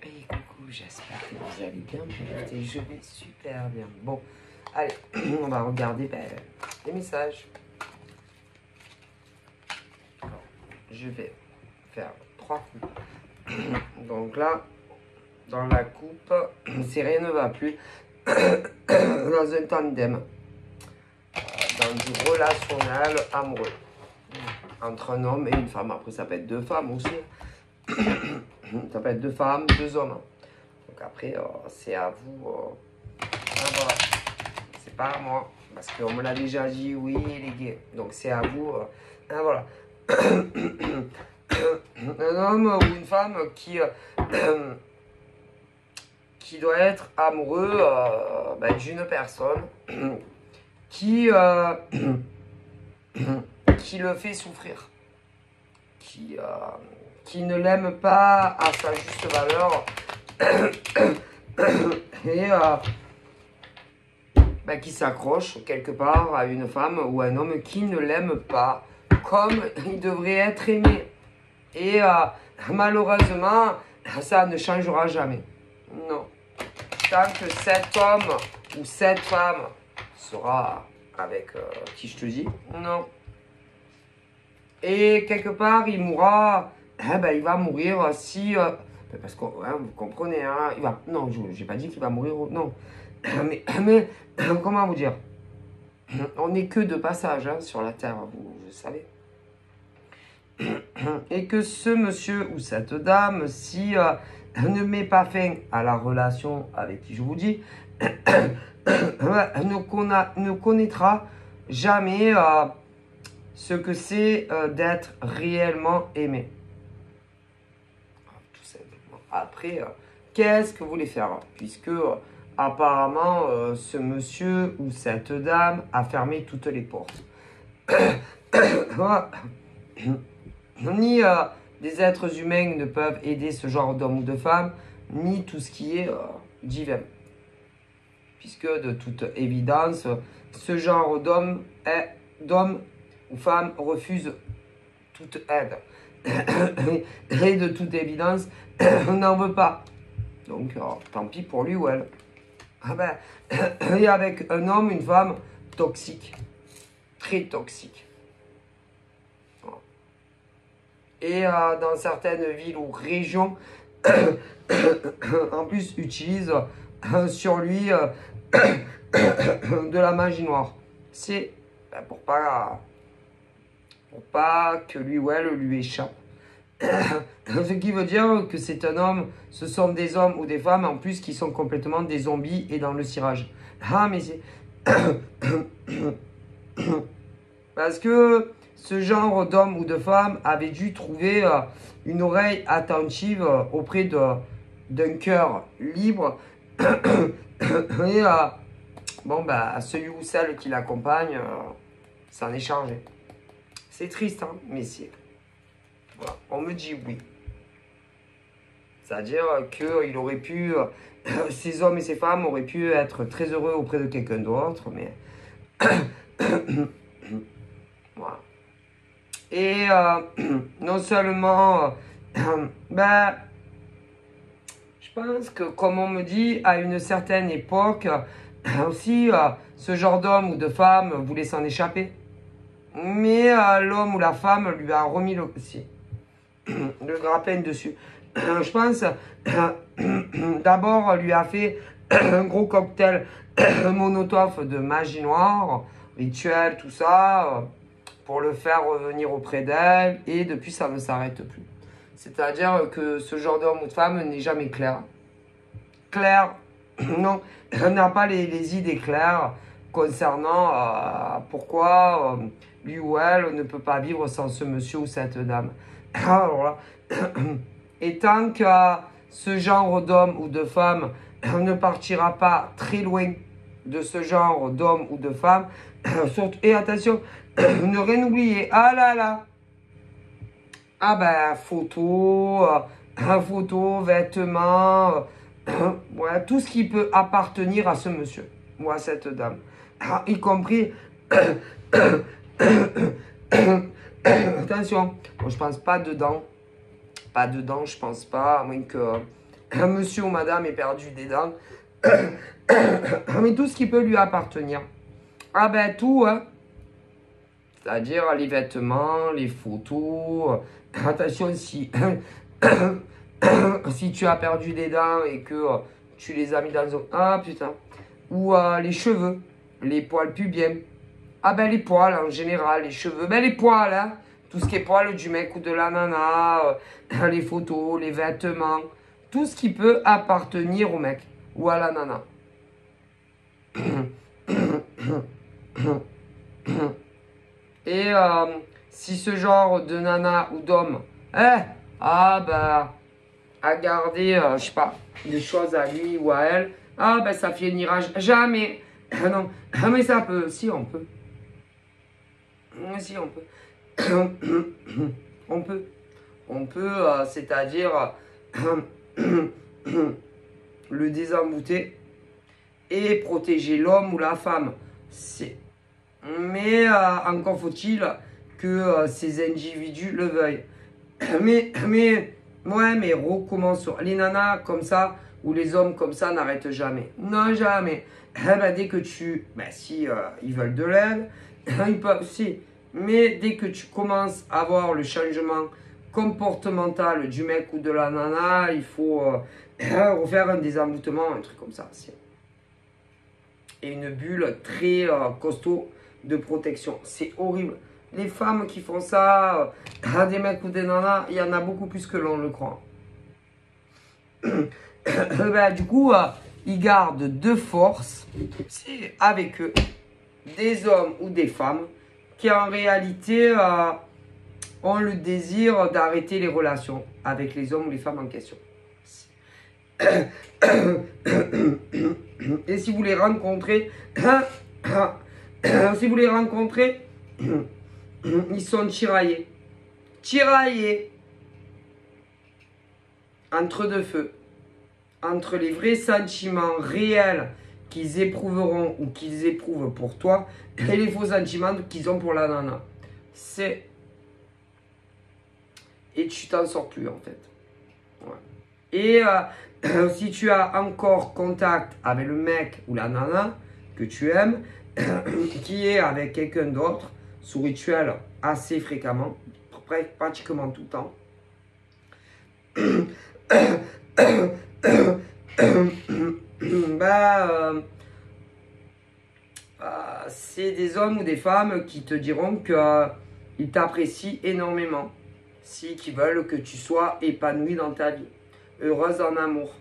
Et coucou, j'espère que vous allez bien. Écoutez, je vais super bien. Bon, allez, on va regarder les messages. Alors, je vais faire 3 coupes. Donc là, dans la coupe, si rien ne va plus, dans un tandem, dans du relationnel amoureux, entre un homme et une femme. Après, ça peut être 2 femmes aussi. Ça peut être 2 femmes, 2 hommes. Donc après, c'est à vous. Voilà. C'est pas à moi. Parce qu'on me l'a déjà dit, oui, il est gay. Donc c'est à vous. Voilà. Un homme ou une femme qui doit être amoureux d'une personne qui le fait souffrir. Qui ne l'aime pas à sa juste valeur et qui s'accroche quelque part à une femme ou un homme qui ne l'aime pas comme il devrait être aimé. Et malheureusement, ça ne changera jamais. Non. Tant que cet homme ou cette femme sera avec qui je te dis, non. Et quelque part, il mourra, il va mourir si... parce que, vous comprenez, hein, il va... Non, je n'ai pas dit qu'il va mourir, non. Mais comment vous dire? On n'est que de passage sur la terre, vous savez. Et que ce monsieur ou cette dame, si ne met pas fin à la relation avec qui je vous dis, ne connaîtra jamais ce que c'est d'être réellement aimé. Tout simplement. Après, qu'est-ce que vous voulez faire? Puisque apparemment, ce monsieur ou cette dame a fermé toutes les portes. Ni des êtres humains ne peuvent aider ce genre d'homme ou de femme, ni tout ce qui est divin. Puisque de toute évidence, ce genre d'homme ou femme refuse toute aide. Et de toute évidence, on n'en veut pas. Donc, tant pis pour lui ou elle. Et avec un homme, une femme toxique. Très toxique. Et dans certaines villes ou régions, en plus, utilise sur lui de la magie noire. C'est pour pas que lui ou elle lui échappe. Ce qui veut dire que c'est un homme, ce sont des hommes ou des femmes en plus qui sont complètement des zombies et dans le cirage. Ah mais c'est... Parce que ce genre d'homme ou de femme avait dû trouver une oreille attentive auprès d'un cœur libre. Et celui ou celle qui l'accompagne s'en est chargé. C'est triste, hein, mais c'est... Voilà, on me dit oui. C'est-à-dire qu'il aurait pu... ces hommes et ces femmes auraient pu être très heureux auprès de quelqu'un d'autre, mais... Voilà. Et non seulement... je pense que, comme on me dit, à une certaine époque, aussi, ce genre d'homme ou de femme voulait s'en échapper. Mais l'homme ou la femme lui a remis le grappin dessus. Je pense, d'abord, lui a fait un gros cocktail monotone de magie noire, rituel, tout ça, pour le faire revenir auprès d'elle. Et depuis, ça ne s'arrête plus. C'est-à-dire que ce genre d'homme ou de femme n'est jamais clair. Clair, non, n'a pas les idées claires concernant pourquoi lui ou elle ne peut pas vivre sans ce monsieur ou cette dame. Alors là, et tant que ce genre d'homme ou de femme ne partira pas très loin de ce genre d'homme ou de femme, et attention, ne rien oublier, ah là là, photos, vêtements, ouais, tout ce qui peut appartenir à ce monsieur ou à cette dame, y compris attention, bon, je pense pas dedans, je pense pas, à moins que monsieur ou madame est perdu des dents. Mais tout ce qui peut lui appartenir. Ah ben tout, hein. C'est-à-dire les vêtements, les photos. Attention, si, si tu as perdu des dents et que tu les as mis dans un... Ah putain. Ou les cheveux, les poils pubiens. Ah ben les poils en général, les cheveux. Ben les poils, hein. Tout ce qui est poils du mec ou de la nana, les photos, les vêtements. Tout ce qui peut appartenir au mec ou à la nana. Et si ce genre de nana ou d'homme, a gardé, je sais pas, des choses à lui ou à elle, ah ben ça finira jamais. Non, mais ça peut, si on peut. Si on peut. On peut, c'est-à-dire le désembouter et protéger l'homme ou la femme. Mais encore faut-il que ces individus le veuillent. Mais recommence. Les nanas comme ça ou les hommes comme ça n'arrêtent jamais. Non, jamais. Dès que tu... si ils veulent de l'aide, ils peuvent... Si. Mais dès que tu commences à voir le changement comportemental du mec ou de la nana, il faut refaire un désemboutement, un truc comme ça. Et une bulle très costaud de protection. C'est horrible. Les femmes qui font ça, des mecs ou des nanas, il y en a beaucoup plus que l'on le croit. Du coup, ils gardent de force, c'est avec eux, des hommes ou des femmes qui en réalité ont le désir d'arrêter les relations avec les hommes ou les femmes en question. Et si vous les rencontrez, ils sont tiraillés. Tiraillés entre deux feux. Entre les vrais sentiments réels qu'ils éprouveront ou qu'ils éprouvent pour toi et les faux sentiments qu'ils ont pour la nana. Et tu t'en sors plus en fait. Ouais. Et si tu as encore contact avec le mec ou la nana que tu aimes, qui est avec quelqu'un d'autre, sous rituel assez fréquemment, pratiquement tout le temps, c'est des hommes ou des femmes qui te diront qu'ils t'apprécient énormément, qui veulent que tu sois épanoui dans ta vie, heureuse en amour,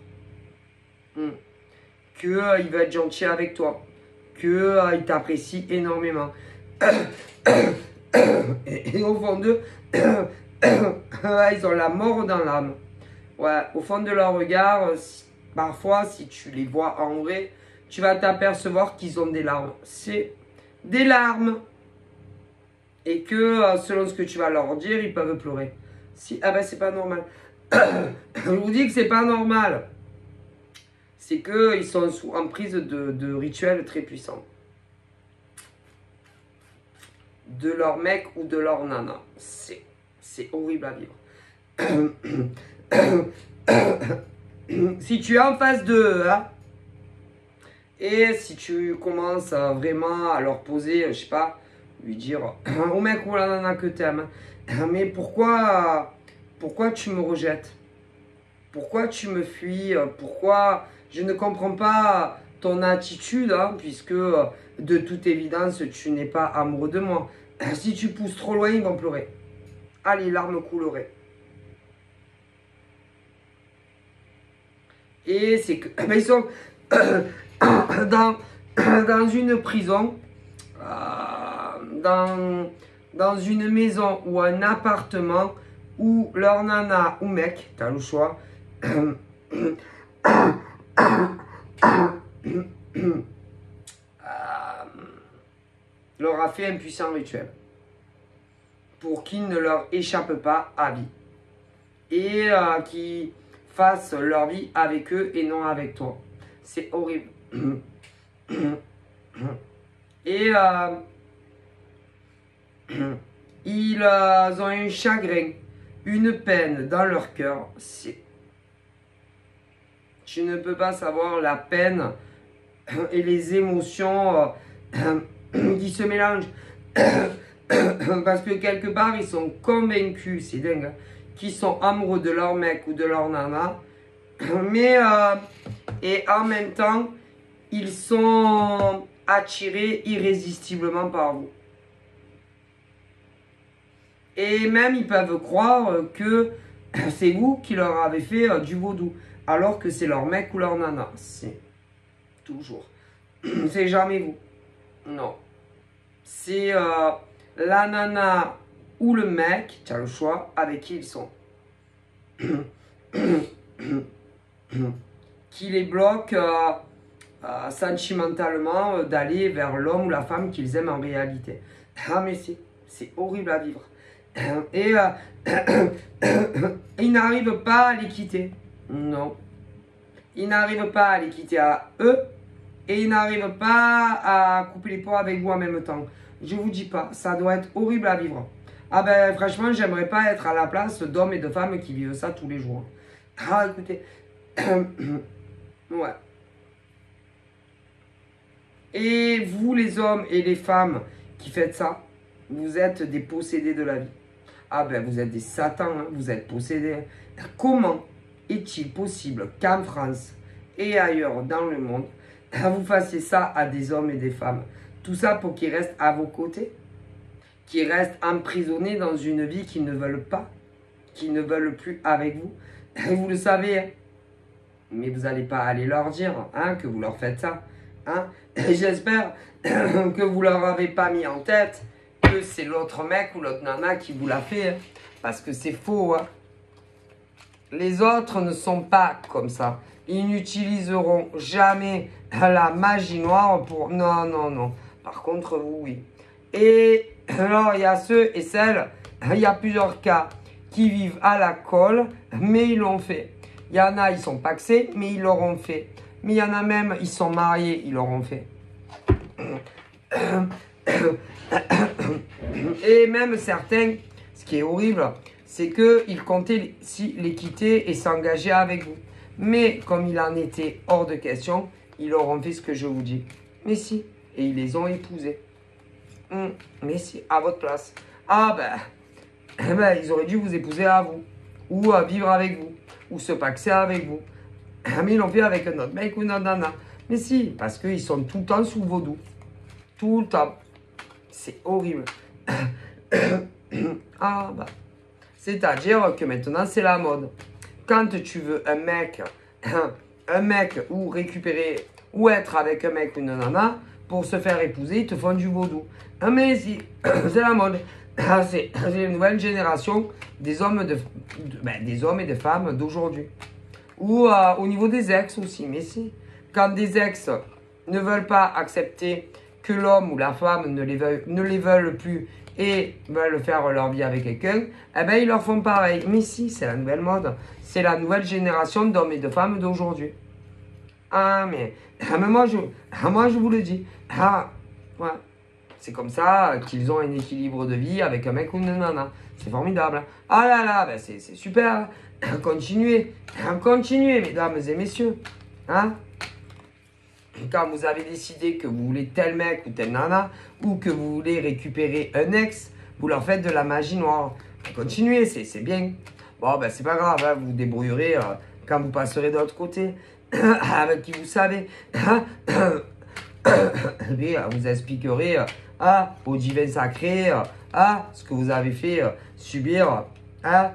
qu'ils veulent être gentils avec toi, qu'ils t'apprécient énormément. Et au fond d'eux, ils ont la mort dans l'âme. Ouais, au fond de leur regard, parfois, si tu les vois en vrai, tu vas t'apercevoir qu'ils ont des larmes. C'est des larmes. Et que, selon ce que tu vas leur dire, ils peuvent pleurer. C'est pas normal. Je vous dis que c'est pas normal. C'est qu'ils sont sous emprise de rituels très puissants. De leur mec ou de leur nana. C'est horrible à vivre. Si tu es en face d'eux, et si tu commences vraiment à leur poser, je sais pas, lui dire au mec ou à la nana que tu aimes, mais pourquoi tu me rejettes? Pourquoi tu me fuis? Pourquoi je ne comprends pas ton attitude, puisque de toute évidence tu n'es pas amoureux de moi. Si tu pousses trop loin, ils vont pleurer. Ah, les larmes couleraient. Et c'est que ils sont dans une prison, dans une maison ou un appartement où leur nana ou mec, t'as le choix, leur a fait un puissant rituel pour qu'ils ne leur échappe pas à vie et qui fassent leur vie avec eux et non avec toi. C'est horrible. Et ils ont un chagrin, une peine dans leur cœur. Tu ne peux pas savoir la peine et les émotions qui se mélangent. Parce que quelque part, ils sont convaincus, c'est dingue, qu'ils sont amoureux de leur mec ou de leur nana. Mais, et en même temps, ils sont attirés irrésistiblement par vous. Et même, ils peuvent croire que c'est vous qui leur avez fait du vaudou. Alors que c'est leur mec ou leur nana. C'est toujours. C'est jamais vous. Non. C'est la nana ou le mec, tu as le choix, avec qui ils sont. Qui les bloque sentimentalement d'aller vers l'homme ou la femme qu'ils aiment en réalité. Ah mais c'est horrible à vivre. Et ils n'arrivent pas à les quitter. Non. Ils n'arrivent pas à les quitter à eux. Et ils n'arrivent pas à couper les ponts avec vous en même temps. Je vous dis pas, ça doit être horrible à vivre. Ah ben franchement, j'aimerais pas être à la place d'hommes et de femmes qui vivent ça tous les jours. Ah écoutez. Ouais. Et vous les hommes et les femmes qui faites ça, vous êtes des possédés de la vie. Ah ben vous êtes des satans, hein, vous êtes possédés. Comment est-il possible qu'en France et ailleurs dans le monde, vous fassiez ça à des hommes et des femmes? Tout ça pour qu'ils restent à vos côtés, qu'ils restent emprisonnés dans une vie qu'ils ne veulent pas, qu'ils ne veulent plus avec vous. Et vous le savez, hein. Mais vous n'allez pas aller leur dire hein, que vous leur faites ça. Hein. J'espère que vous leur avez pas mis en tête que c'est l'autre mec ou l'autre nana qui vous l'a fait. Hein, parce que c'est faux. Hein. Les autres ne sont pas comme ça. Ils n'utiliseront jamais la magie noire pour... Non, non, non. Par contre, vous, oui. Et alors, il y a ceux et celles, il y a plusieurs cas qui vivent à la colle, mais ils l'ont fait. Il y en a, ils sont paxés, mais ils l'auront fait. Mais il y en a même, ils sont mariés, ils l'auront fait. Et même certains, ce qui est horrible, c'est qu'ils comptaient les quitter et s'engager avec vous. Mais comme il en était hors de question, ils auront fait ce que je vous dis. Mais si, et ils les ont épousés. Mais si, à votre place. Ah ben, ils auraient dû vous épouser à vous. Ou vivre avec vous. Ou se paxer avec vous. Mais ils l'ont fait avec un autre mec ou une autre nana. Mais si, parce qu'ils sont tout le temps sous vaudou. Tout le temps. C'est horrible. Ah bah. C'est-à-dire que maintenant, c'est la mode. Quand tu veux un mec ou récupérer ou être avec un mec ou une nana, pour se faire épouser, ils te font du vaudou. Mais si, c'est la mode. C'est une nouvelle génération des hommes, des hommes et des femmes d'aujourd'hui. Ou au niveau des ex aussi. Mais si, quand des ex ne veulent pas accepter que l'homme ou la femme ne les veulent plus et veulent faire leur vie avec quelqu'un, eh ben ils leur font pareil. Mais si, c'est la nouvelle mode. C'est la nouvelle génération d'hommes et de femmes d'aujourd'hui. Ah, mais moi, je vous le dis. Ah, ouais. C'est comme ça qu'ils ont un équilibre de vie avec un mec ou une nana. C'est formidable. Ah là là, ben c'est super. Continuez. Continuez, mesdames et messieurs. Hein? Quand vous avez décidé que vous voulez tel mec ou telle nana, ou que vous voulez récupérer un ex, vous leur faites de la magie noire. Continuez, c'est bien. Bon, ben c'est pas grave, hein, vous vous débrouillerez quand vous passerez de l'autre côté. Avec qui vous savez. Et vous expliquerez au divin sacré ce que vous avez fait subir à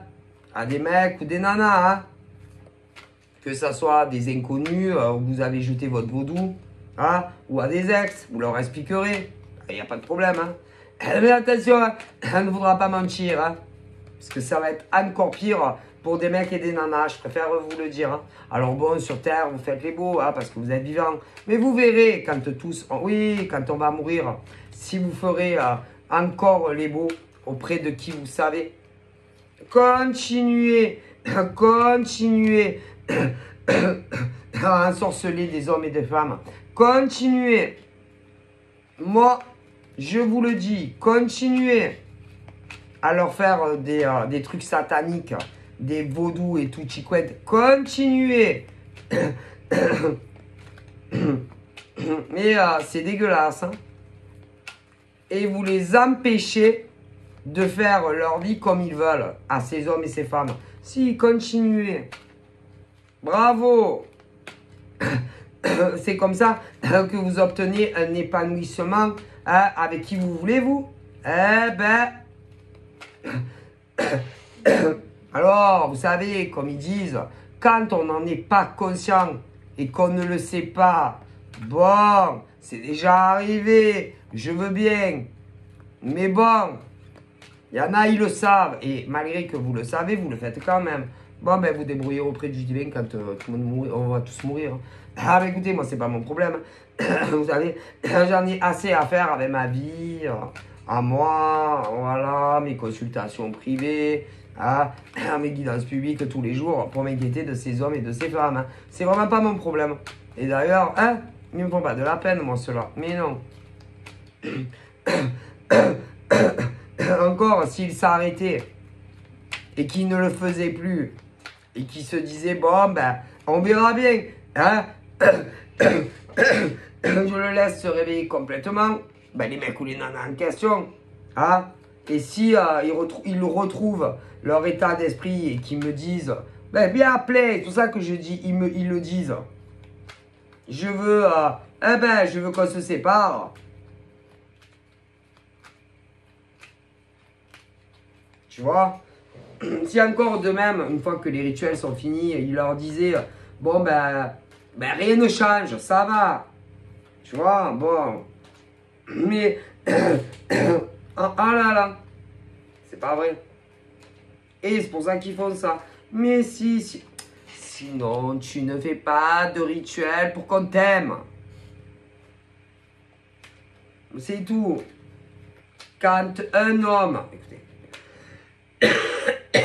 des mecs ou des nanas. Que ce soit des inconnus où vous avez jeté votre vaudou ou à des ex, vous leur expliquerez. Il n'y a pas de problème. Mais attention, elle ne voudra pas mentir. Parce que ça va être encore pire pour des mecs et des nanas, je préfère vous le dire. Alors bon, sur Terre, vous faites les beaux, parce que vous êtes vivants. Mais vous verrez, quand quand on va mourir, si vous ferez encore les beaux auprès de qui vous savez. Continuez à ensorceler des hommes et des femmes. Continuez. Moi, je vous le dis, continuez à leur faire des trucs sataniques, des vaudous et tout chicouette. Continuez Mais c'est dégueulasse. Hein. Et vous les empêchez de faire leur vie comme ils veulent à ces hommes et ces femmes. Si, continuez. Bravo. C'est comme ça que vous obtenez un épanouissement hein, avec qui vous voulez, vous. Eh ben... Alors, vous savez, comme ils disent, quand on n'en est pas conscient et qu'on ne le sait pas, bon, c'est déjà arrivé, je veux bien. Mais bon, il y en a, ils le savent. Et malgré que vous le savez, vous le faites quand même. Bon, ben, vous débrouillez auprès du divin quand tout le monde mourir, on va tous mourir. Ah, ben, écoutez, moi, c'est pas mon problème. Vous savez, j'en ai assez à faire avec ma vie, à moi, voilà, mes consultations privées, mes guidances publiques tous les jours pour m'inquiéter de ces hommes et de ces femmes. Hein. C'est vraiment pas mon problème. Et d'ailleurs, hein, ils ne me font pas de la peine, moi, ceux-là. Mais non. Encore, s'ils s'arrêtaient et qu'ils ne le faisaient plus et qu'ils se disaient, bon, ben, on verra bien, hein, je le laisse se réveiller complètement, ben, les mecs ou les nanas en question, hein, et si ils retrouvent leur état d'esprit et qu'ils me disent, ben, bien appelé, c'est tout ça que je dis, ils le disent, je veux, je veux qu'on se sépare. Tu vois, si encore de même, une fois que les rituels sont finis, il leur disait, bon ben rien ne change, ça va. Tu vois, bon. Mais, ah là là, c'est pas vrai. Et c'est pour ça qu'ils font ça. Mais si, sinon tu ne fais pas de rituel pour qu'on t'aime. C'est tout. Quand un homme, écoutez,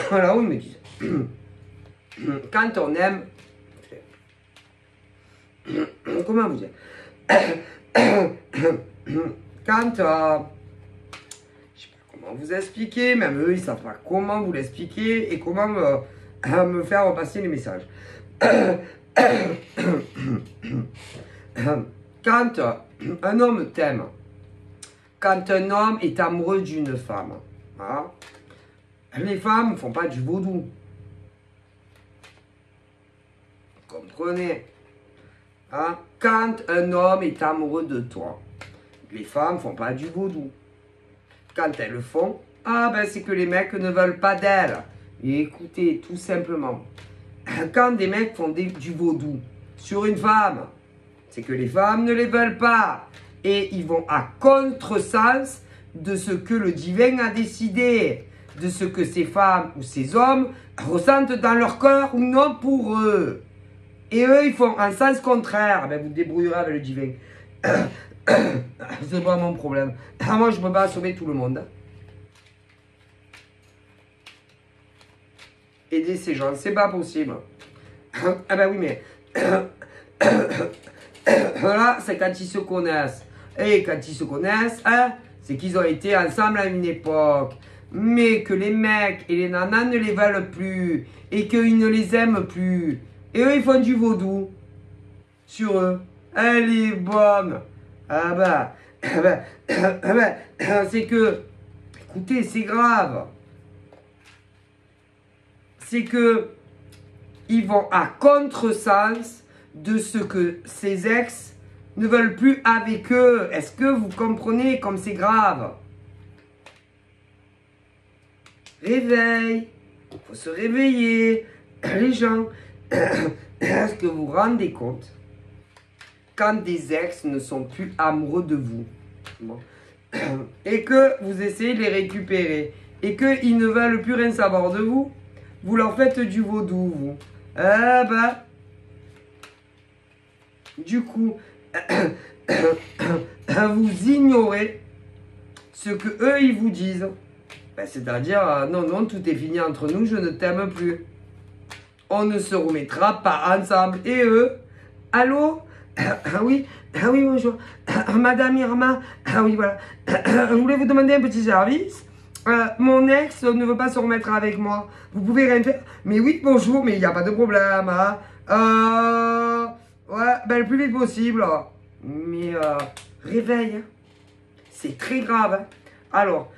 voilà où ils me disent. Quand on aime. Comment vous dire? Quand. Je sais pas comment vous expliquer, même eux, ils savent pas comment vous l'expliquer et comment me faire passer les messages. Quand un homme t'aime, quand un homme est amoureux d'une femme, hein, les femmes ne font pas du vaudou. Comprenez? Hein? Quand un homme est amoureux de toi, les femmes ne font pas du vaudou. Quand elles le font, c'est que les mecs ne veulent pas d'elles. Et écoutez, tout simplement, quand des mecs font du vaudou sur une femme, c'est que les femmes ne les veulent pas. Et ils vont à contresens de ce que le divin a décidé, de ce que ces femmes ou ces hommes ressentent dans leur cœur ou non pour eux. Et eux, ils font un sens contraire. Ben, vous débrouillerez avec le divin. C'est pas mon problème. Moi, je ne peux pas sauver tout le monde. Aider ces gens, c'est pas possible. Ah ben oui, mais... Voilà, c'est quand ils se connaissent. Et quand ils se connaissent, hein, c'est qu'ils ont été ensemble à une époque. Mais que les mecs et les nanas ne les veulent plus. Et qu'ils ne les aiment plus. Et eux, ils font du vaudou. Sur eux. Elle est bonne. C'est que... Écoutez, c'est grave. C'est que... Ils vont à contresens de ce que ces ex ne veulent plus avec eux. Est-ce que vous comprenez comme c'est grave? Réveil. Il faut se réveiller. Les gens. Est-ce que vous vous rendez compte quand des ex ne sont plus amoureux de vous, bon, et que vous essayez de les récupérer et qu'ils ne veulent plus rien savoir de vous, vous leur faites du vaudou, vous. Du coup, vous ignorez ce que eux ils vous disent. C'est-à-dire, non, tout est fini entre nous, je ne t'aime plus. On ne se remettra pas ensemble. Et eux, allô? Oui, bonjour. Madame Irma, oui, voilà. Je voulais vous demander un petit service. Mon ex ne veut pas se remettre avec moi. Vous pouvez rien faire. Mais oui, bonjour, mais il n'y a pas de problème. Hein. Ouais, ben, le plus vite possible. Mais réveille, hein. C'est très grave. Hein. Alors,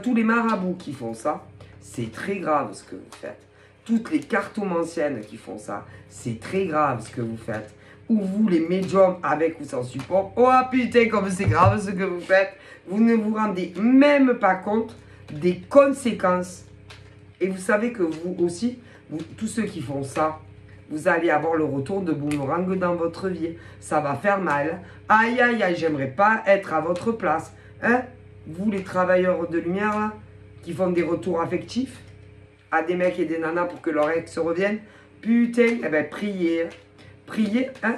tous les marabouts qui font ça, c'est très grave ce que vous faites. Toutes les cartomanciennes qui font ça, c'est très grave ce que vous faites. Ou vous, les médiums, avec ou sans support. Oh putain, comme c'est grave ce que vous faites. Vous ne vous rendez même pas compte des conséquences. Et vous savez que vous aussi, tous ceux qui font ça, vous allez avoir le retour de boomerang dans votre vie. Ça va faire mal. Aïe, aïe, aïe, j'aimerais pas être à votre place. Hein? Vous, les travailleurs de lumière, là, qui font des retours affectifs à des mecs et des nanas pour que leur ex revienne. Putain, eh ben, priez. Priez, hein,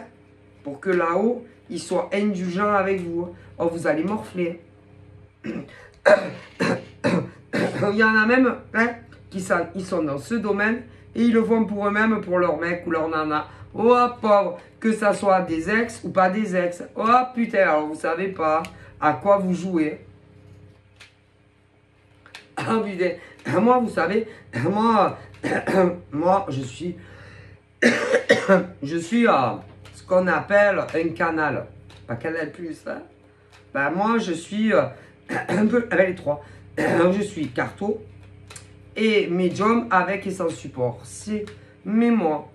pour que là-haut, ils soient indulgents avec vous. Oh, vous allez morfler. Il y en a même, hein, ils sont dans ce domaine et ils le font pour eux-mêmes, pour leur mec ou leur nana. Oh, pauvre, que ça soit des ex ou pas des ex. Oh, putain, alors vous savez pas à quoi vous jouez. Ah, putain. Moi, vous savez, moi, je suis ce qu'on appelle un canal. Pas Canal Plus, hein. Ben, moi, je suis un peu avec les trois. Je suis carto et médium avec et sans support. Mais moi,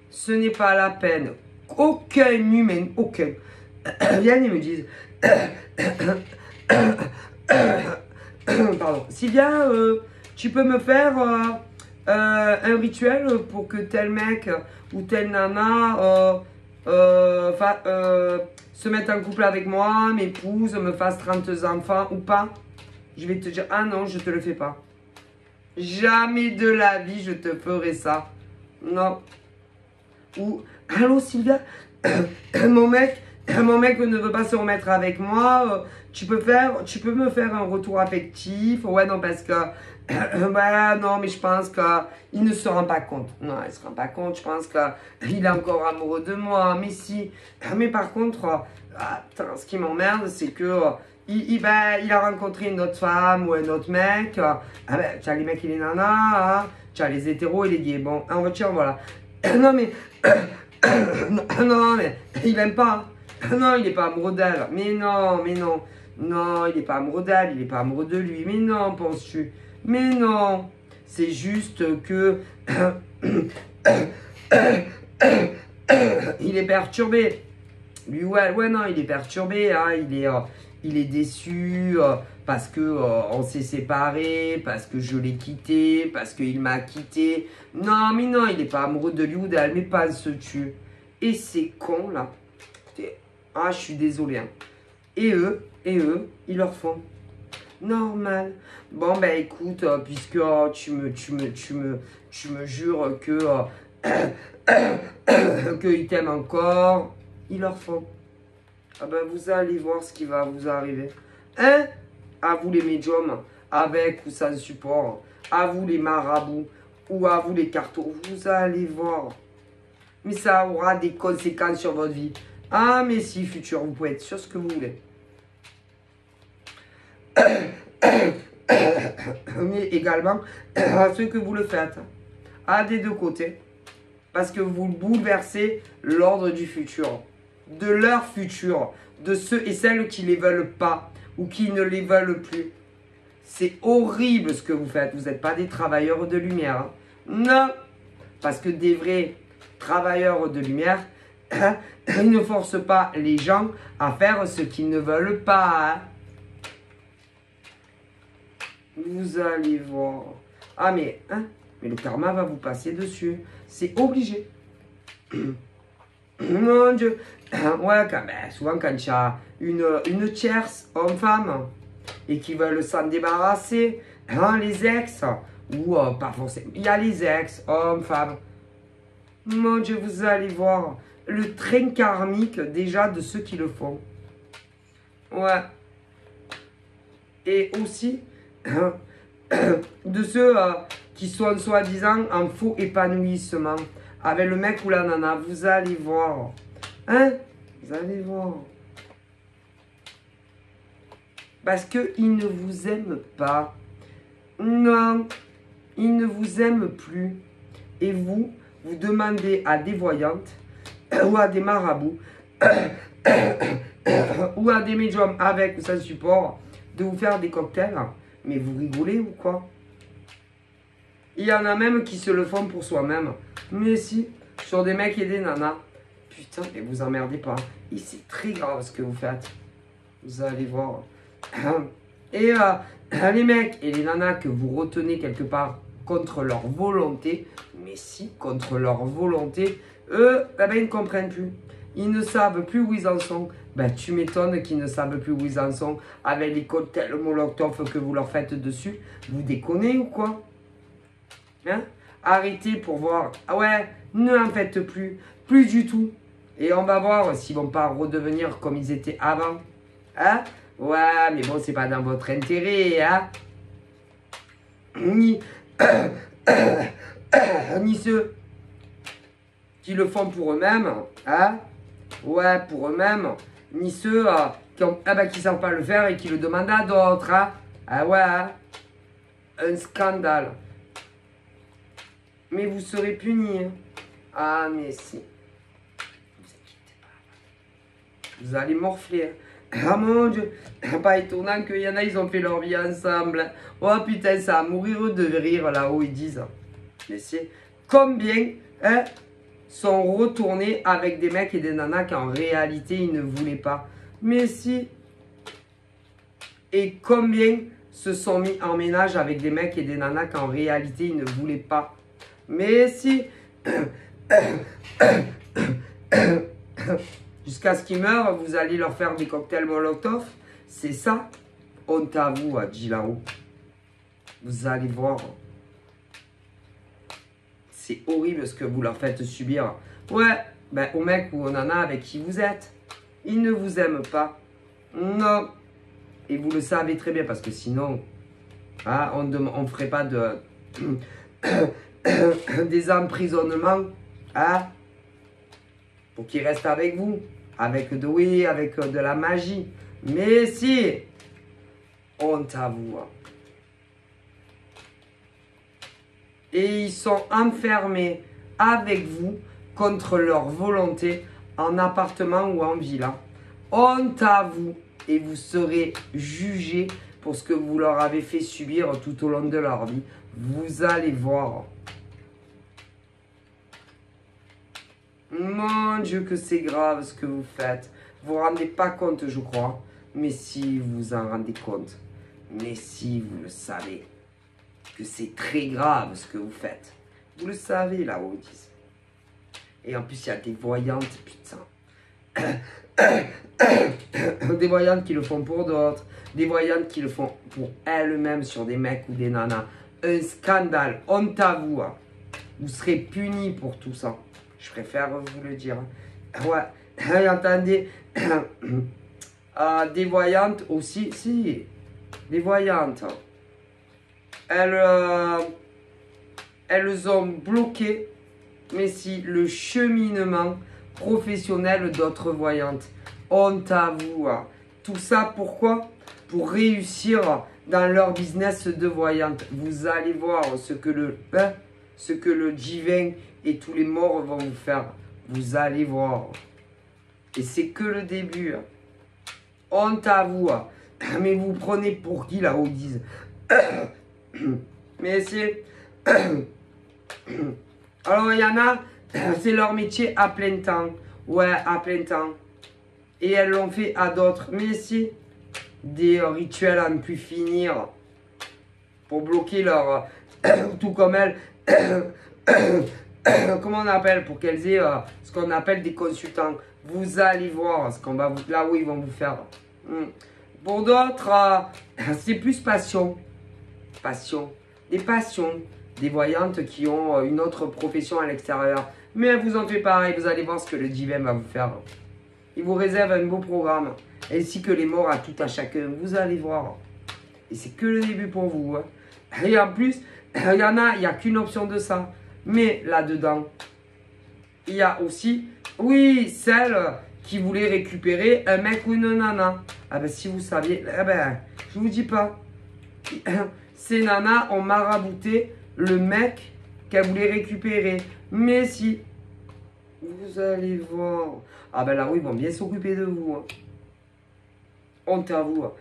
ce n'est pas la peine. Aucun humain, aucun. Viennent et me disent pardon, Sylvia, tu peux me faire un rituel pour que tel mec ou telle nana se mette en couple avec moi, m'épouse, me fasse 30 enfants ou pas? Je vais te dire, ah non, je te le fais pas. Jamais de la vie je te ferai ça. Non. Ou, allô Sylvia, mon mec ne veut pas se remettre avec moi. Tu peux me faire un retour affectif. Ouais, non, parce que, bah, non, mais je pense qu'il ne se rend pas compte. Non, il ne se rend pas compte. Je pense qu'il est encore amoureux de moi. Mais si, mais par contre, attends, ce qui m'emmerde, c'est que il a rencontré une autre femme ou un autre mec. Ben, tu as les mecs et les nanas, hein, tu as les hétéros et les gays. Bon, en voiture, voilà. Non, mais, non, mais il aime pas. Non, il n'est pas amoureux d'elle. Mais non, mais non. Non, il n'est pas amoureux d'elle, il n'est pas amoureux de lui. Mais non, penses-tu? Mais non. C'est juste que il est perturbé. Lui, ouais, non, il est perturbé. Hein, il est déçu parce que on s'est séparés, parce que je l'ai quitté, parce qu'il m'a quitté. Non, mais non, il n'est pas amoureux de lui ou d'elle. Mais pense-tu? Et ces cons là. Ah, je suis désolé. Hein. Et eux, ils leur font. Normal. Bon, ben écoute, puisque tu me jures que qu'ils t'aiment encore, ils leur font. Ah ben vous allez voir ce qui va vous arriver. Hein? À vous les médiums, avec ou sans support. À vous les marabouts, ou à vous les cartos. Vous allez voir. Mais ça aura des conséquences sur votre vie. Ah, mais si, futur, vous pouvez être sûr ce que vous voulez. Mais également à ceux que vous le faites. À des deux côtés. Parce que vous bouleversez l'ordre du futur. De leur futur. De ceux et celles qui ne les veulent pas. Ou qui ne les veulent plus. C'est horrible ce que vous faites. Vous n'êtes pas des travailleurs de lumière. Hein. Non. Parce que des vrais travailleurs de lumière, ils ne forcent pas les gens à faire ce qu'ils ne veulent pas. Hein. Vous allez voir. Ah mais, hein, mais le karma va vous passer dessus. C'est obligé. Mon Dieu. Ouais, souvent quand il y a une tierce homme-femme et qui veulent s'en débarrasser, hein, les ex, ou pas forcément, il y a les ex, hommes-femmes. Mon Dieu, vous allez voir le train karmique déjà de ceux qui le font. Ouais. Et aussi de ceux qui sont soi-disant en faux épanouissement avec le mec ou la nana. Vous allez voir. Hein? Vous allez voir. Parce qu'ils ne vous aiment pas. Non. Ils ne vous aiment plus. Et vous vous demandez à des voyantes ou à des marabouts ou à des médiums avec ou sans support de vous faire des cocktails. Mais vous rigolez ou quoi? Il y en a même qui se le font pour soi-même. Mais si, sur des mecs et des nanas. Putain, mais vous emmerdez pas. Et c'est très grave ce que vous faites. Vous allez voir. Et les mecs et les nanas que vous retenez quelque part contre leur volonté, mais si, contre leur volonté, eux, ils ne comprennent plus. Ils ne savent plus où ils en sont. Ben, tu m'étonnes qu'ils ne savent plus où ils en sont avec les cocktails Molotov que vous leur faites dessus. Vous déconnez ou quoi? Hein? Arrêtez pour voir. Ah ouais, ne en faites plus. Plus du tout. Et on va voir s'ils vont pas redevenir comme ils étaient avant. Hein? Ouais, mais bon, c'est pas dans votre intérêt, hein? Ni ceux qui le font pour eux-mêmes, hein? Ouais, pour eux-mêmes. Ni ceux qui savent pas le faire et qui le demandent à d'autres, hein? Ah ouais, hein? Un scandale. Mais vous serez punis, hein? Ah, mais si. Vous inquiétez pas. Vous allez morfler, hein? Ah mon Dieu, pas étonnant qu'il y en a, ils ont fait leur vie ensemble. Oh putain, ça va mourir de rire là-haut, ils disent. Mais c'est combien sont retournés avec des mecs et des nanas qu'en réalité ils ne voulaient pas. Mais si. Et combien se sont mis en ménage avec des mecs et des nanas qu'en réalité ils ne voulaient pas. Mais si. Jusqu'à ce qu'ils meurent, vous allez leur faire des cocktails Molotov. C'est ça. Honte à vous, à Gilao. Vous allez voir. C'est horrible ce que vous leur faites subir. Ouais, ben au mec ou aux nanas avec qui vous êtes. Ils ne vous aiment pas. Non. Et vous le savez très bien parce que sinon, hein, on ne ferait pas de des emprisonnements. Hein, pour qu'ils restent avec vous. Avec de la magie. Mais si, honte à vous. Et ils sont enfermés avec vous contre leur volonté en appartement ou en villa. Honte à vous. Et vous serez jugés pour ce que vous leur avez fait subir tout au long de leur vie. Vous allez voir. Mon Dieu que c'est grave ce que vous faites. Vous ne vous rendez pas compte, je crois. Mais si vous vous en rendez compte. Mais si vous le savez. Que c'est très grave ce que vous faites. Vous le savez là-haut, ils disent. Et en plus, il y a des voyantes, putain. Des voyantes qui le font pour d'autres. Des voyantes qui le font pour elles-mêmes sur des mecs ou des nanas. Un scandale. Honte à vous. Hein. Vous serez punis pour tout ça. Je préfère vous le dire. Ouais, attendez. Des voyantes aussi. Si, des voyantes. Elles ont bloqué, mais si, le cheminement professionnel d'autres voyantes. Honte à vous. Hein. Tout ça, pourquoi? Pour réussir dans leur business de voyante. Vous allez voir ce que le divin et tous les morts vont vous faire. Vous allez voir. Et c'est que le début. Honte à vous. Mais vous prenez pour qui là-haut, ils disent. Mais c'est... Alors, il y en a, c'est leur métier à plein temps. Ouais, à plein temps. Et elles l'ont fait à d'autres. Mais si, des rituels à ne plus finir. Pour bloquer leur... tout comme elles... comment on appelle? Pour qu'elles aient ce qu'on appelle des consultants. Vous allez voir ce qu'on va vous, là où ils vont vous faire. Pour d'autres, c'est plus passion. Passion. Des passions. Des voyantes qui ont une autre profession à l'extérieur. Mais elles vous en fait pareil. Vous allez voir ce que le divin va vous faire. Il vous réserve un beau programme. Ainsi que les morts à tout à chacun. Vous allez voir. Et c'est que le début pour vous. Hein. Et en plus, il y en a, il n'y a qu'une option de ça. Mais là-dedans, il y a aussi, oui, celle qui voulait récupérer un mec ou une nana. Ah ben si vous saviez, eh ben, je vous dis pas. Ces nanas ont marabouté le mec qu'elle voulait récupérer. Mais si, vous allez voir. Ah ben là, oui, ils vont bien s'occuper de vous. Hein. Honte à vous. Hein.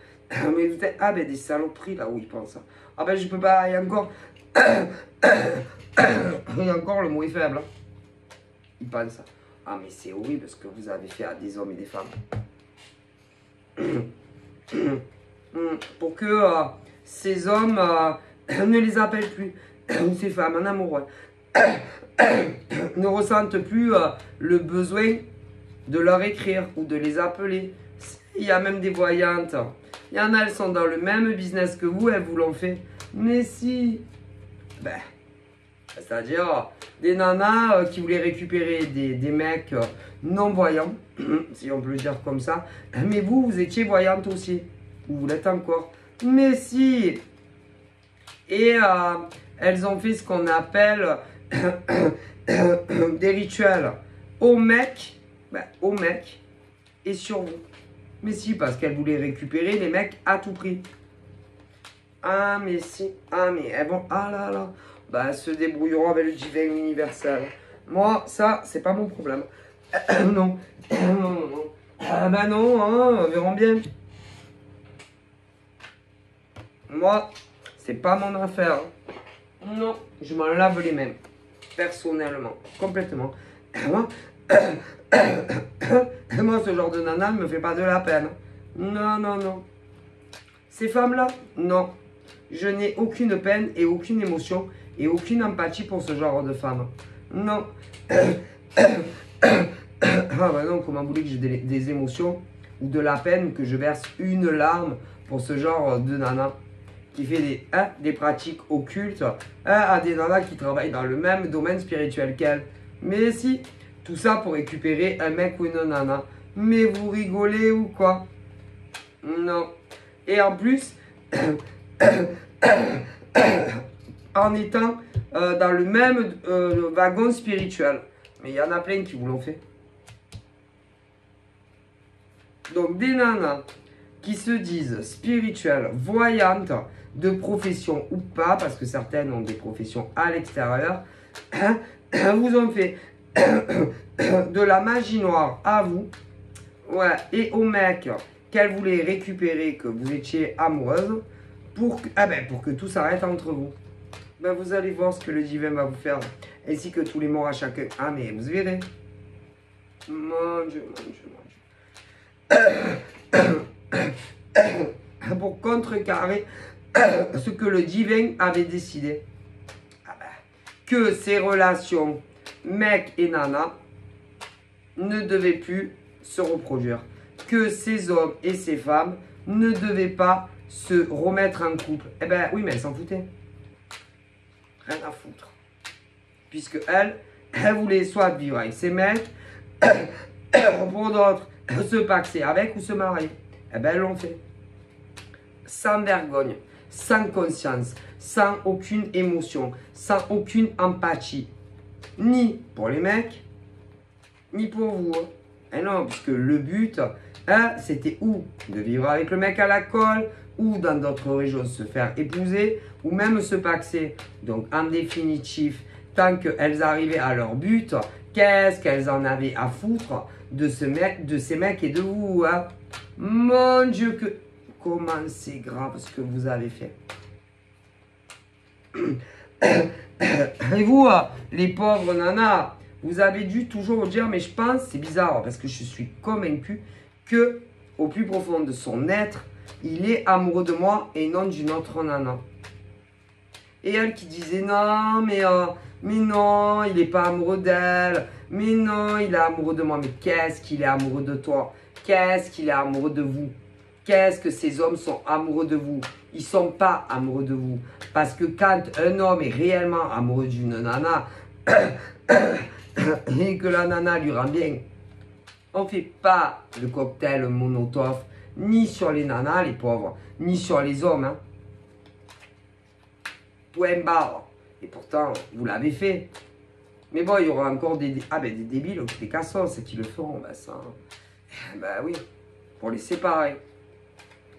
Mais vous êtes... Ah ben des saloperies là où ils pensent. Hein. Ah ben je peux pas, il y a encore... il y a encore le mot est faible. Hein. Ils pensent. Ah mais c'est horrible ce que vous avez fait à des hommes et des femmes. Pour que ces hommes ne les appellent plus. Ou ces femmes en amoureux. Ne ressentent plus le besoin de leur écrire ou de les appeler. Il y a même des voyantes. Il y en a, elles sont dans le même business que vous, elles vous l'ont fait. Mais si, ben, c'est-à-dire des nanas qui voulaient récupérer des mecs non-voyants, si on peut le dire comme ça. Mais vous, vous étiez voyante aussi. Vous l'êtes encore. Mais si. Et elles ont fait ce qu'on appelle des rituels au mec, ben, au mec et sur vous. Mais si, parce qu'elles voulaient récupérer les mecs à tout prix. Ah, mais si. Ah, mais elles vont... Ah là là. Bah, elles se débrouilleront avec le divin universel. Moi, ça, c'est pas mon problème. Non. Non, non, non. Ah bah non, hein, verrons bien. Moi, c'est pas mon affaire. Non, je m'en lave les mains. Personnellement. Complètement. Moi, moi, ce genre de nana ne me fait pas de la peine. Non, non, non. Ces femmes-là, non. Je n'ai aucune peine et aucune émotion et aucune empathie pour ce genre de femmes. Non. Ah bah non, comment vous voulez que j'ai des émotions ou de la peine, que je verse une larme pour ce genre de nana qui fait des pratiques occultes à des nanas qui travaillent dans le même domaine spirituel qu'elle. Mais si, tout ça pour récupérer un mec ou une nana. Mais vous rigolez ou quoi? Non. Et en plus, en étant dans le même wagon spirituel. Mais il y en a plein qui vous l'ont fait. Donc des nanas qui se disent spirituelles, voyantes, de profession ou pas, parce que certaines ont des professions à l'extérieur, vous ont fait de la magie noire à vous, ouais, et au mec qu'elle voulait récupérer, que vous étiez amoureuse, pour que tout s'arrête entre vous. Ben, vous allez voir ce que le divin va vous faire, ainsi que tous les morts à chacun. Ah mais vous verrez. Mon Dieu, mon Dieu, mon Dieu. Pour contrecarrer ce que le divin avait décidé. Que ces relations mec et nana ne devaient plus se reproduire. Que ces hommes et ces femmes ne devaient pas se remettre en couple. Eh ben oui, mais elles s'en foutaient. Rien à foutre. Puisque elle voulait soit vivre avec ses mecs, pour d'autres, se paxer avec ou se marier. Eh ben elles l'ont fait. Sans vergogne, sans conscience, sans aucune émotion, sans aucune empathie. Ni pour les mecs, ni pour vous. Et non, puisque le but, c'était ou de vivre avec le mec à la colle, ou dans d'autres régions se faire épouser, ou même se paxer. Donc en définitif, tant qu'elles arrivaient à leur but, qu'est-ce qu'elles en avaient à foutre de ces mecs et de vous, hein? Mon Dieu, comment c'est grave ce que vous avez fait. Et vous, les pauvres nanas, vous avez dû toujours dire, mais je pense, c'est bizarre, parce que je suis convaincu que au plus profond de son être, il est amoureux de moi et non d'une autre nana. Et elle qui disait, non, mais non, il n'est pas amoureux d'elle. Mais non, il est amoureux de moi. Mais qu'est-ce qu'il est amoureux de toi? Qu'est-ce qu'il est amoureux de vous? Qu'est-ce que ces hommes sont amoureux de vous? Ils ne sont pas amoureux de vous. Parce que quand un homme est réellement amoureux d'une nana et que la nana lui rend bien, on ne fait pas le cocktail Molotov ni sur les nanas, les pauvres, ni sur les hommes. Hein. Point barre. Et pourtant, vous l'avez fait. Mais bon, il y aura encore des débiles, des cassos qui le feront. Ben ça, ben oui, pour les séparer.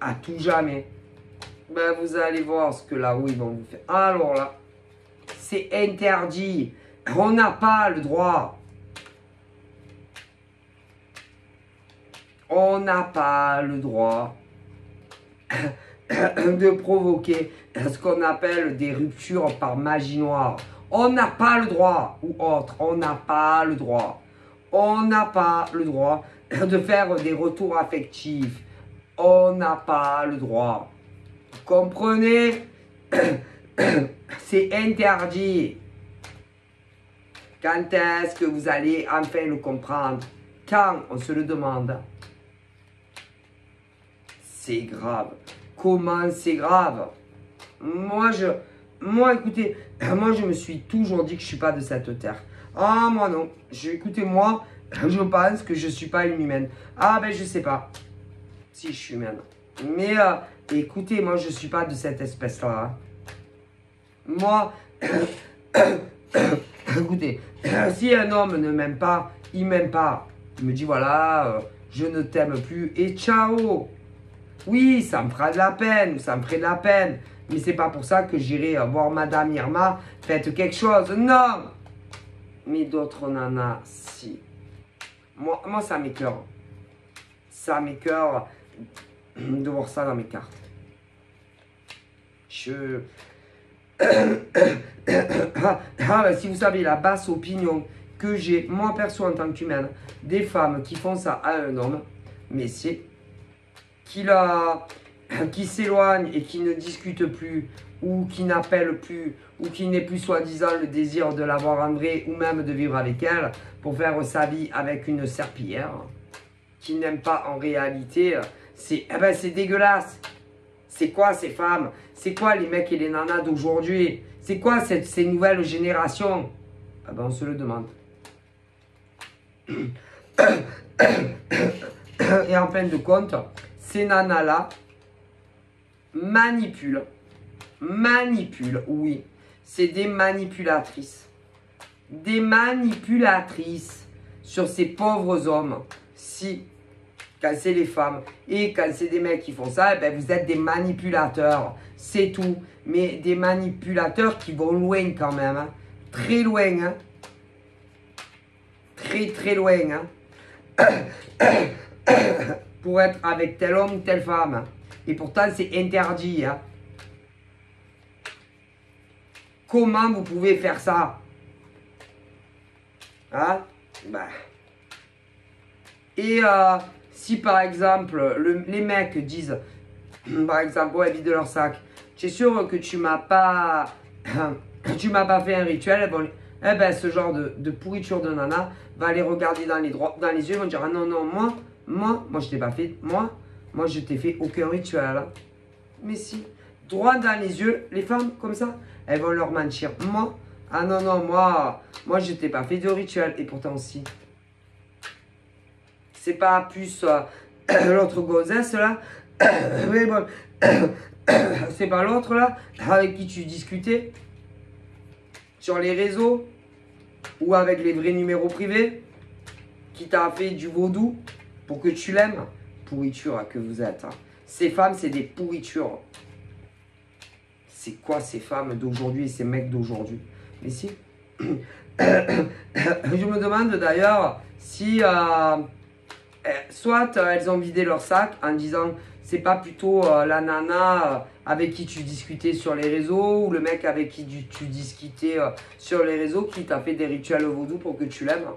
À tout jamais. Ben vous allez voir ce que là où ils vont vous faire. Alors là, c'est interdit. On n'a pas le droit. On n'a pas le droit de provoquer ce qu'on appelle des ruptures par magie noire. On n'a pas le droit, ou autre, on n'a pas le droit. On n'a pas le droit de faire des retours affectifs. On n'a pas le droit. Vous comprenez? C'est interdit. Quand est-ce que vous allez enfin le comprendre? Quand on se le demande? C'est grave. Comment c'est grave? Moi, écoutez, moi, je me suis toujours dit que je ne suis pas de cette terre. Ah, moi, non. Écoutez, moi, je pense que je ne suis pas une humaine. Ah, ben, je sais pas si je suis humaine. Mais, écoutez, moi, je ne suis pas de cette espèce-là. Moi, écoutez, si un homme ne m'aime pas, il m'aime pas. Il me dit, voilà, je ne t'aime plus et ciao. Oui, ça me fera de la peine, ça me ferait de la peine. Mais c'est pas pour ça que j'irai voir Madame Irma, faites quelque chose. Non. Mais d'autres nanas, si. Moi ça m'écoeure. Ça m'écoeure de voir ça dans mes cartes. Si vous savez la basse opinion que j'ai, moi perso en tant qu'humaine, des femmes qui font ça à un homme, mais c'est qui s'éloigne et qui ne discute plus, ou qui n'appelle plus, ou qui n'est plus soi-disant le désir de l'avoir en vrai, ou même de vivre avec elle, pour faire sa vie avec une serpillière, qui n'aime pas en réalité, c'est dégueulasse. C'est quoi ces femmes? C'est quoi les mecs et les nanas d'aujourd'hui? C'est quoi ces nouvelles générations? Ah ben on se le demande. Et en fin de compte, ces nanas-là manipulent, oui. C'est des manipulatrices. Des manipulatrices sur ces pauvres hommes. Si, quand c'est les femmes et quand c'est des mecs qui font ça, eh ben vous êtes des manipulateurs. C'est tout. Mais des manipulateurs qui vont loin quand même. Hein. Très loin. Hein. Très très loin. Hein. Pour être avec tel homme ou telle femme. Et pourtant, c'est interdit. Hein. Comment vous pouvez faire ça? Hein? Bah. Et si par exemple, les mecs disent, par exemple, ouais, vide leur sac, tu es sûr que tu m'as pas fait un rituel? Bon, eh ben, ce genre de pourriture de nana va les regarder dans les yeux, ils vont dire, ah non, non, moi, je t'ai pas fait, moi, je t'ai fait aucun rituel. Hein. Mais si, droit dans les yeux, les femmes, comme ça, elles vont leur mentir. Moi, ah non, non, moi, je t'ai pas fait de rituel. Et pourtant, si. C'est pas plus l'autre gonzesse, là. Mais bon, c'est pas l'autre, là, avec qui tu discutais sur les réseaux ou avec les vrais numéros privés qui t'a fait du vaudou pour que tu l'aimes. Pourriture que vous êtes. Hein. Ces femmes, c'est des pourritures. C'est quoi ces femmes d'aujourd'hui et ces mecs d'aujourd'hui? Mais si. Je me demande d'ailleurs si soit elles ont vidé leur sac en disant c'est pas plutôt la nana avec qui tu discutais sur les réseaux ou le mec avec qui tu discutais sur les réseaux qui t'a fait des rituels vaudou pour que tu l'aimes.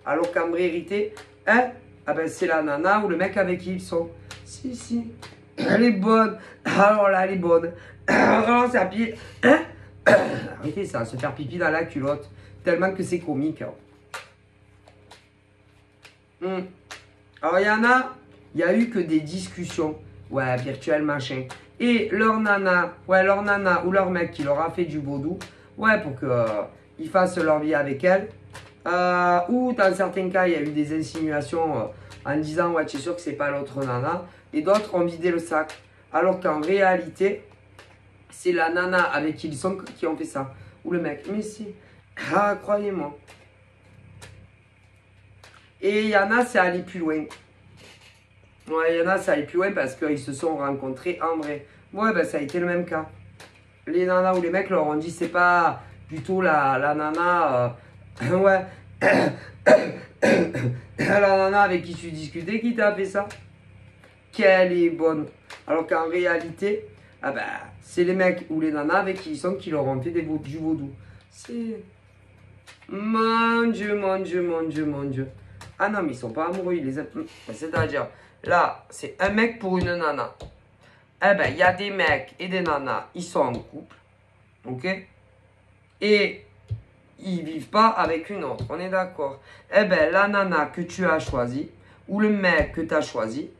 Alors qu'en vérité, hein, ah ben c'est la nana ou le mec avec qui ils sont. Si, si. Elle est bonne. Alors là, elle est bonne. Alors, ça pied. Hein? Arrêtez ça, se faire pipi dans la culotte. Tellement que c'est comique. Hein. Alors, il y a eu que des discussions. Ouais, virtuel machin. Et leur nana ou leur mec qui leur a fait du vaudou. Ouais, pour qu'ils fassent leur vie avec elle. Ou dans certains cas, il y a eu des insinuations en disant ouais, tu es sûr que c'est pas l'autre nana. Et d'autres ont vidé le sac. Alors qu'en réalité, c'est la nana avec qui ils sont qui ont fait ça. Ou le mec. Mais si. Ah, croyez-moi. Et il y en a, c'est aller plus loin. Ouais, il y en a, c'est aller plus loin parce qu'ils se sont rencontrés en vrai. Ouais, ben ça a été le même cas. Les nanas ou les mecs leur ont dit c'est pas plutôt la nana, ouais, la nana avec qui tu discutais qui t'a fait ça. Qu'elle est bonne. Alors qu'en réalité, ah ben, c'est les mecs ou les nanas avec qui ils sont qui leur ont fait du vaudou. C'est... Mon Dieu, mon Dieu, mon Dieu, mon Dieu. Ah non, mais ils sont pas amoureux, ils les aiment. C'est-à-dire, là, c'est un mec pour une nana. Eh ben, il y a des mecs et des nanas, ils sont en couple. Ok? Et ils vivent pas avec une autre, on est d'accord? Eh ben, la nana que tu as choisie, ou le mec que tu as choisi,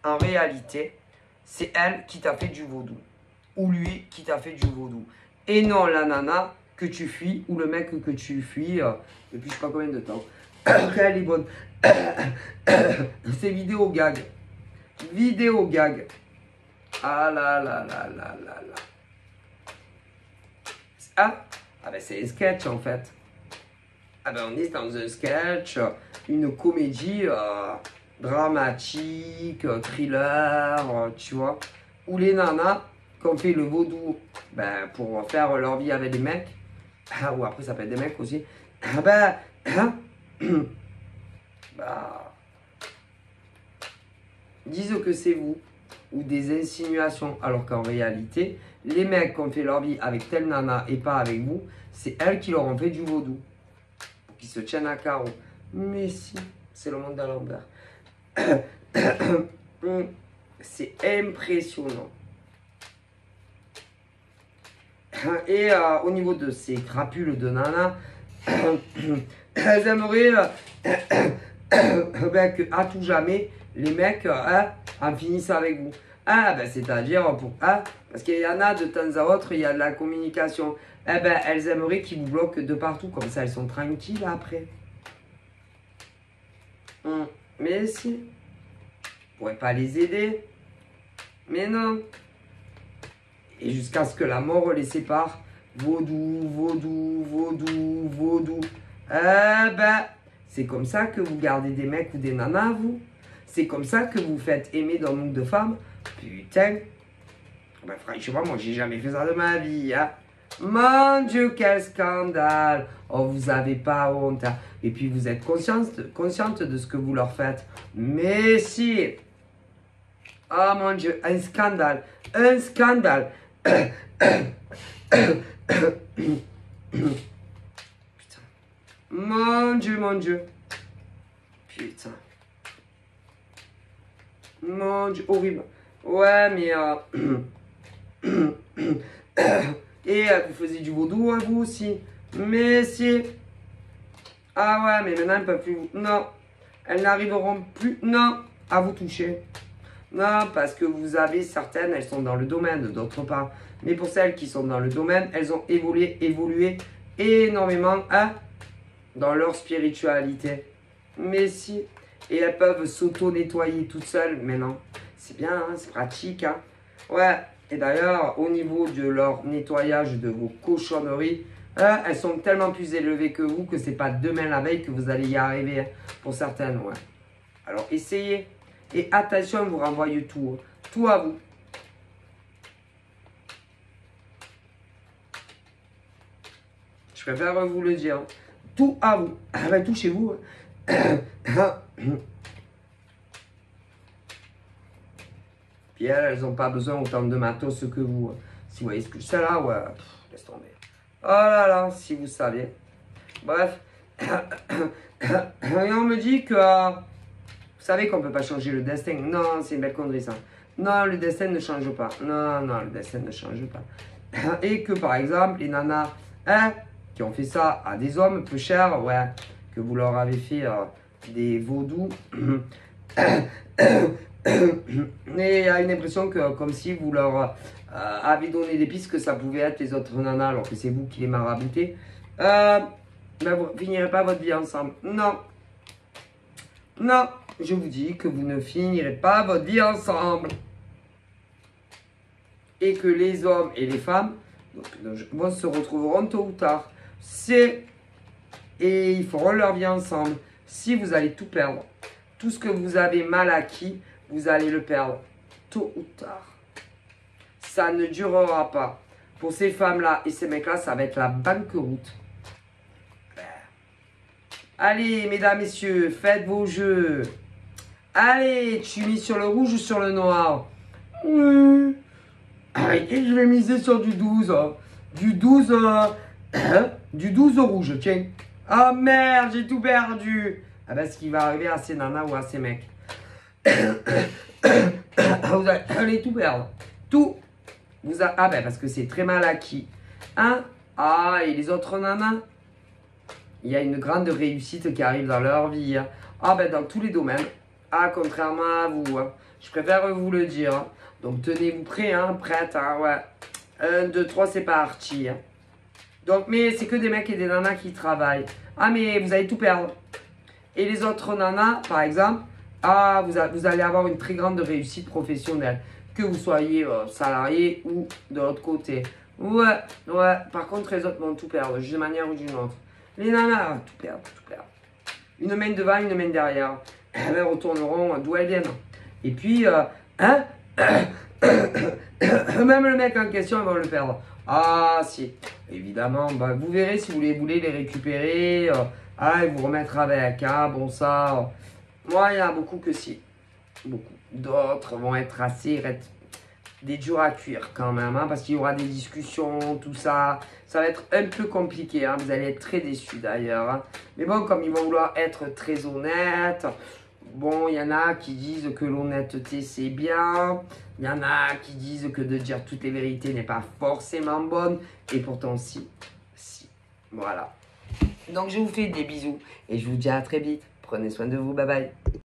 en réalité, c'est elle qui t'a fait du vaudou. Ou lui qui t'a fait du vaudou. Et non la nana que tu fuis ou le mec que tu fuis depuis je sais pas combien de temps. Elle est bonne. C'est vidéo gag. Vidéo gag. Ah là là là là là là. Ah ben c'est un sketch en fait. Ah ben on est dans un sketch, une comédie dramatique, thriller, tu vois. Où les nanas qui ont fait le vaudou ben, pour faire leur vie avec des mecs, ou après ça peut être des mecs aussi, ben, bah, disent que c'est vous, ou des insinuations, alors qu'en réalité, les mecs qui ont fait leur vie avec telle nana et pas avec vous, c'est elles qui leur ont fait du vaudou, pour qu'ils se tiennent à carreau. Mais si, c'est le monde à l'envers. C'est impressionnant. Et au niveau de ces crapules de nana, elles aimeraient ben, que à tout jamais, les mecs en finissent avec vous. Ah, ben, c'est-à-dire, parce qu'il y en a de temps à autre, il y a de la communication. Eh ben, elles aimeraient qu'ils vous bloquent de partout, comme ça elles sont tranquilles après. Mais si, vous ne pourrez pas les aider. Mais non. Et jusqu'à ce que la mort les sépare. Vaudou, vaudou, vaudou, vaudou. Eh ben, c'est comme ça que vous gardez des mecs ou des nanas, vous. C'est comme ça que vous faites aimer dans le monde de femmes. Putain. Ben, franchement, moi, j'ai jamais fait ça de ma vie. Hein. Mon Dieu, quel scandale. Oh, vous avez pas honte. Hein. Et puis, vous êtes consciente de ce que vous leur faites. Mais si. Oh mon Dieu, un scandale. Un scandale. Putain. Mon Dieu, mon Dieu. Putain. Mon Dieu, horrible. Ouais, mais... Et vous faisiez du vaudou, hein, vous aussi. Mais si... Ah ouais, mais maintenant, elles ne peuvent plus... Non. Elles n'arriveront plus... Non. À vous toucher. Non, parce que vous avez certaines, elles sont dans le domaine, d'autre part. Mais pour celles qui sont dans le domaine, elles ont évolué énormément dans leur spiritualité. Mais si, et elles peuvent s'auto-nettoyer toutes seules. Mais non, c'est bien, hein, c'est pratique. Hein. Ouais, et d'ailleurs, au niveau de leur nettoyage de vos cochonneries, elles sont tellement plus élevées que vous que c'est pas demain la veille que vous allez y arriver. Hein, pour certaines, ouais. Alors, essayez. Et attention, vous renvoyez tout. Tout à vous. Je préfère vous le dire. Tout à vous. Ah ben, tout chez vous. Puis elles n'ont pas besoin autant de matos que vous. Si vous voyez ce que je sais là, ouais. Laisse tomber. Oh là là, si vous saviez. Bref. Et on me dit que... Vous savez qu'on ne peut pas changer le destin. Non, c'est une belle connerie ça. Non, le destin ne change pas. Non, non, le destin ne change pas. Et que par exemple, les nanas qui ont fait ça à des hommes peu chers, ouais, que vous leur avez fait des vaudous. Et il y a une impression que comme si vous leur avez donné des pistes que ça pouvait être les autres nanas alors que c'est vous qui les maraboutez. Ben vous ne finirez pas votre vie ensemble. Non. Non. Je vous dis que vous ne finirez pas votre vie ensemble. Et que les hommes et les femmes vont se retrouveront tôt ou tard. Et ils feront leur vie ensemble. Si vous allez tout perdre, tout ce que vous avez mal acquis, vous allez le perdre tôt ou tard. Ça ne durera pas. pour ces femmes-là et ces mecs-là, ça va être la banqueroute. Allez, mesdames, messieurs, faites vos jeux. Allez, tu mises sur le rouge ou sur le noir? Et je vais miser sur du 12. Du 12, du 12 au rouge, tiens. Ah merde, j'ai tout perdu. Ah ben, ce qui va arriver à ces nanas ou à ces mecs. Vous allez tout perdre. Tout. Ah ben, parce que c'est très mal acquis. Hein? Ah, et les autres nanas? Il y a une grande réussite qui arrive dans leur vie. Hein. Ah ben, dans tous les domaines. Ah, contrairement à vous. Hein. Je préfère vous le dire. Hein. Donc, tenez-vous prêts, hein, prête, hein, ouais. 1, 2, 3, c'est parti. Hein. Donc, mais c'est que des mecs et des nanas qui travaillent. Ah, mais vous allez tout perdre. Et les autres nanas, par exemple, ah, vous allez avoir une très grande réussite professionnelle. Que vous soyez salarié ou de l'autre côté. Ouais, ouais. Par contre, les autres vont tout perdre, d'une manière ou d'une autre. Les nanas, tout perdre, tout perdre. Une main devant, une main derrière. Elles retourneront d'où elles viennent. Et puis, hein? Même le mec en question, ils vont le perdre. Ah, si. Évidemment, bah, vous verrez si vous voulez les récupérer. Et vous remettre avec. Ah, bon, ça. Moi, il y en a beaucoup que si. Beaucoup. D'autres vont être assez des durs à cuire quand même. Hein, parce qu'il y aura des discussions, tout ça. Ça va être un peu compliqué. Hein, vous allez être très déçus d'ailleurs. Hein. Mais bon, comme ils vont vouloir être très honnêtes. Bon, il y en a qui disent que l'honnêteté c'est bien, il y en a qui disent que de dire toutes les vérités n'est pas forcément bonne, et pourtant si, voilà. Donc je vous fais des bisous, et je vous dis à très vite, prenez soin de vous, bye bye.